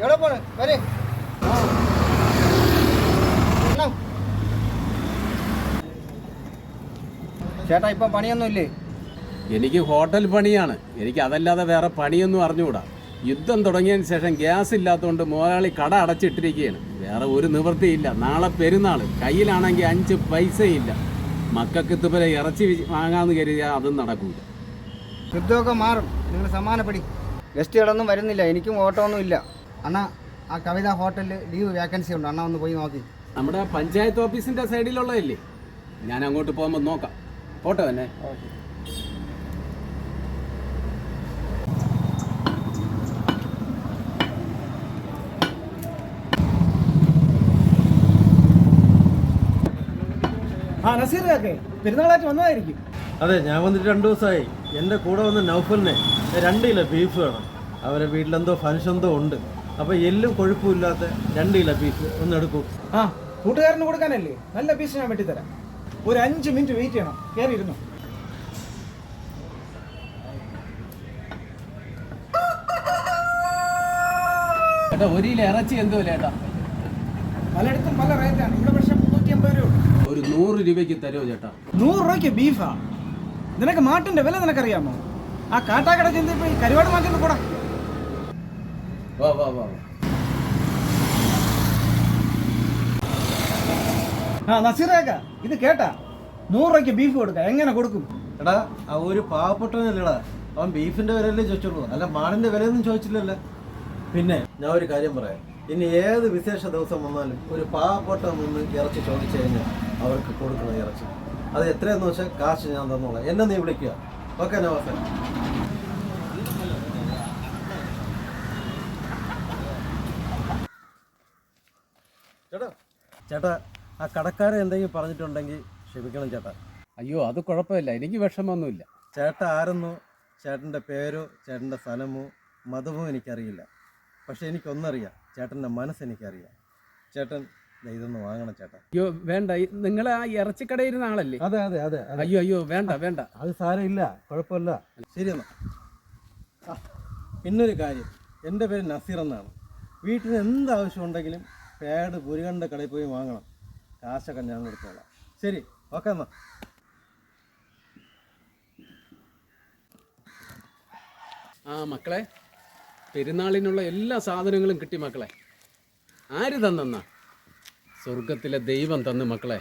എവിടെ പോണ് വരെ ചേട്ടാ ഇപ്പം പണിയൊന്നുമില്ലേ? എനിക്ക് ഹോട്ടൽ പണിയാണ്. എനിക്ക് അതല്ലാതെ വേറെ പണിയൊന്നും അറിഞ്ഞുകൂടാ. യുദ്ധം തുടങ്ങിയതിന് ശേഷം ഗ്യാസ് ഇല്ലാത്തതുകൊണ്ട് മുതലാളി കട അടച്ചിട്ടിരിക്കുകയാണ്. വേറെ ഒരു നിവൃത്തിയില്ല. നാളെ പെരുന്നാൾ, കയ്യിലാണെങ്കിൽ 5 പൈസയില്ല. മക്കൾക്ക് ഇതുപോലെ ഇറച്ചി വാങ്ങാമെന്ന് കരുതിയാൽ അതും നടക്കൂല. യുദ്ധമൊക്കെ മാറും, നിങ്ങൾ സമാനപ്പെടി. ഗസ്റ്റുകളൊന്നും വരുന്നില്ല, എനിക്കും ഓട്ടോ ഒന്നും ഇല്ല. അണ്ണാ ആ കവിത ഹോട്ടലിൽ ലീവ് വേക്കൻസി ഉണ്ട്, അണ്ണാ ഒന്ന് പോയി നോക്കി. നമ്മുടെ പഞ്ചായത്ത് ഓഫീസിൻ്റെ സൈഡിലുള്ളതല്ലേ? ഞാൻ അങ്ങോട്ട് പോകുമ്പോൾ നോക്കാം. ഫോട്ടോ തന്നെ. ആ നസീർ കാക്കേ, പെരുന്നാളായിട്ട് വന്നതായിരിക്കും. അതെ, ഞാൻ വന്നിട്ട് 2 ദിവസമായി. എൻ്റെ കൂടെ വന്ന നൗഫലിനെ 2 കിലോ ബീഫ് വേണം. അവരെ വീട്ടിലെന്തോ ഫംഗ്ഷൻ എന്തോ ഉണ്ട്. അപ്പോൾ എല്ലും കൊഴുപ്പുമില്ലാത്ത 2 കിലോ ബീഫ് ഒന്ന് എടുക്കും. ആ കൂട്ടുകാരന് കൊടുക്കാനല്ലേ, നല്ല പീസ് ഞാൻ വെട്ടിത്തരാം. ഒരു 5 മിനിറ്റ് വെയിറ്റ് ചെയ്യണം. കയറിയിരുന്നു. ചേട്ടാ 1 കിലോ ഇറച്ചി എന്തോ ചേട്ടാ? പലയിടത്തും പല റേറ്റാണ്. ഇവിടെ പക്ഷേ 350 രൂപ. ഒരു 100 രൂപയ്ക്ക് തരുമോ ചേട്ടാ? 100 രൂപയ്ക്ക് ബീഫാ? നിനക്ക് മാട്ടിന്റെ വില നിനക്കറിയാമോ? ആ കാട്ടാക്കട ചെന്ന് പോയി കരുവാട് മാറ്റുന്ന കൂടാ. വാ വാ വാ. ആ നസീറേക്ക, ഇത് കേട്ടാ? 100 രൂപയ്ക്ക് ബീഫ് കൊടുക്കാം. എങ്ങനെ കൊടുക്കും? എടാ, ആ ഒരു പാവപ്പെട്ടവനല്ലേടാ, അവൻ ബീഫിൻ്റെ വിലയല്ലേ ചോദിച്ചുള്ളൂ, അല്ല മാടിൻ്റെ വിലയൊന്നും ചോദിച്ചില്ലല്ലോ. പിന്നെ ഞാൻ ഒരു കാര്യം പറയാം, ഇനി ഏത് വിശേഷ ദിവസം വന്നാലും ഒരു പാവപ്പെട്ടവൻ നിന്ന് ഇറച്ചി ചോദിച്ചു കഴിഞ്ഞാൽ അവർക്ക് കൊടുക്കണം ഇറച്ചി. അത് എത്രയെന്ന് വെച്ചാൽ കാശ് ഞാൻ തന്നോളാം. എന്നെ നീ വിളിക്കുക. ഓക്കെ നവാസൻ. ചേട്ടാ ആ കടക്കാരൻ എന്തെങ്കിലും പറഞ്ഞിട്ടുണ്ടെങ്കിൽ ക്ഷമിക്കണം ചേട്ടാ. അയ്യോ അത് കുഴപ്പമില്ല, എനിക്ക് വിഷമമൊന്നുമില്ല. ചേട്ടൻ ആരെന്നോ, ചേട്ടൻ്റെ പേരോ ചേട്ടൻ്റെ സ്ഥലമോ മതമോ എനിക്കറിയില്ല. പക്ഷെ എനിക്കൊന്നറിയാം, ചേട്ടൻ്റെ മനസ്സെനിക്കറിയാം. ചേട്ടൻ ഇതൊന്ന് വാങ്ങണം ചേട്ടാ. അയ്യോ വേണ്ട, നിങ്ങൾ ആ ഇറച്ചിക്കടയിരുന്ന ആളല്ലേ? അതെ അതെ അതെ. അയ്യോ അയ്യോ വേണ്ട വേണ്ട, അത് സാരമില്ല, കുഴപ്പമില്ല. ശരി എന്നാ. പിന്നൊരു കാര്യം, എൻ്റെ പേര് നസീർ എന്നാണ്. വീട്ടിൽ എന്ത് ആവശ്യമുണ്ടെങ്കിലും പേട് പുരുകണ്ട കടയിൽ പോയി വാങ്ങണം. കാശൊക്കെ ഞാൻ കൊടുത്തോളാം. ശരി, ഓക്കെ എന്നാ. ആ മക്കളെ, പെരുന്നാളിനുള്ള എല്ലാ സാധനങ്ങളും കിട്ടി മക്കളെ. ആര് തന്നെന്നാ? സ്വർഗത്തിലെ ദൈവം തന്നു മക്കളെ.